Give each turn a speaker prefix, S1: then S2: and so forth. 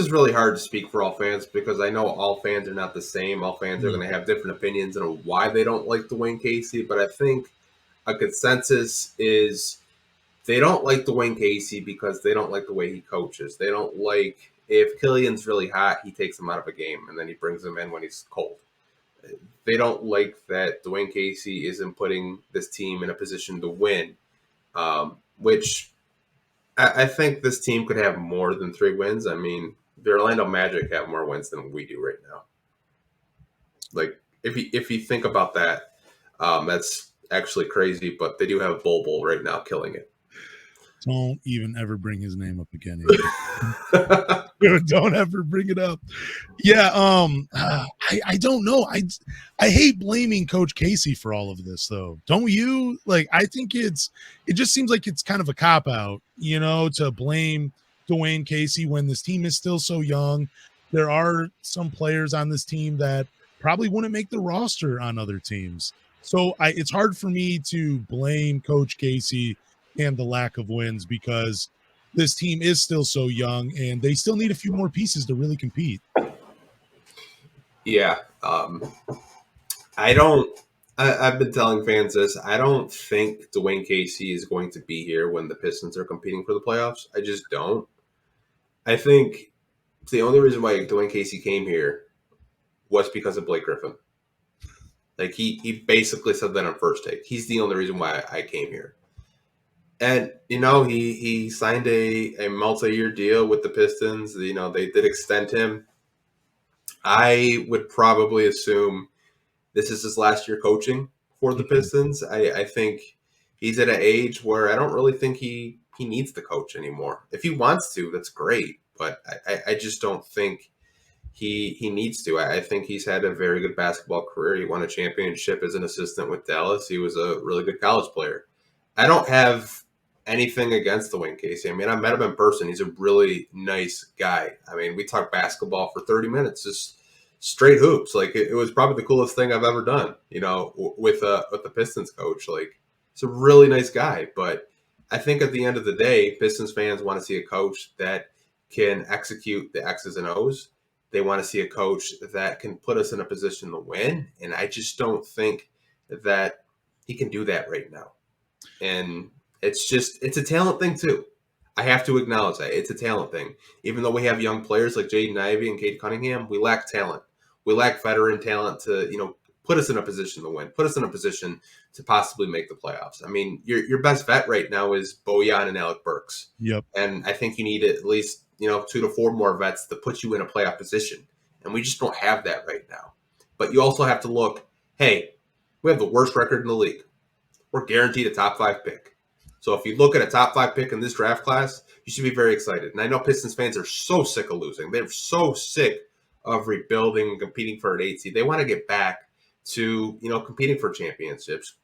S1: is really hard to speak for all fans because I know all fans are not the same. All fans are going to have different opinions on why they don't like Dwane Casey, but I think a consensus is they don't like Dwane Casey because they don't like the way he coaches. They don't like if Killian's really hot, he takes him out of a game and then he brings him in when he's cold. They don't like that Dwane Casey isn't putting this team in a position to win, which I think this team could have more than 3 wins. I mean, the Orlando Magic have more wins than we do right now. Like, if you think about that, that's actually crazy, but they do have Bol right now killing it.
S2: Don't even ever bring his name up again. Don't ever bring it up. Yeah, I don't know. I hate blaming Coach Casey for all of this, though. Don't you? Like, I think it just seems like it's kind of a cop-out, to blame Dwane Casey when this team is still so young. There are some players on this team that probably wouldn't make the roster on other teams. So it's hard for me to blame Coach Casey and the lack of wins because this team is still so young and they still need a few more pieces to really compete.
S1: Yeah. I've been telling fans this. I don't think Dwane Casey is going to be here when the Pistons are competing for the playoffs. I just don't. I think the only reason why Dwane Casey came here was because of Blake Griffin. Like he basically said that on First Take. He's the only reason why I came here. And, he signed a multi-year deal with the Pistons. They did extend him. I would probably assume this is his last year coaching for the Pistons. I think he's at an age where I don't really think he needs to coach anymore. If he wants to, that's great. But I just don't think he needs to. I think he's had a very good basketball career. He won a championship as an assistant with Dallas. He was a really good college player. I don't have anything against Dwane Casey. I mean, I met him in person. He's a really nice guy. I mean, we talked basketball for 30 minutes, just straight hoops. Like it was probably the coolest thing I've ever done, with the Pistons coach. Like he's a really nice guy. But I think at the end of the day, Pistons fans want to see a coach that can execute the X's and O's. They want to see a coach that can put us in a position to win. And I just don't think that he can do that right now. And it's a talent thing too. I have to acknowledge that. It's a talent thing. Even though we have young players like Jaden Ivey and Cade Cunningham, we lack talent. We lack veteran talent to, put us in a position to win, put us in a position to possibly make the playoffs. I mean, your best vet right now is Bojan and Alec Burks.
S2: Yep.
S1: And I think you need at least, 2 to 4 more vets to put you in a playoff position. And we just don't have that right now. But you also have to look, hey, we have the worst record in the league. We're guaranteed a top 5 pick. So if you look at a top 5 pick in this draft class, you should be very excited. And I know Pistons fans are so sick of losing. They're so sick of rebuilding and competing for an 8 seed. They want to get back to, competing for championships,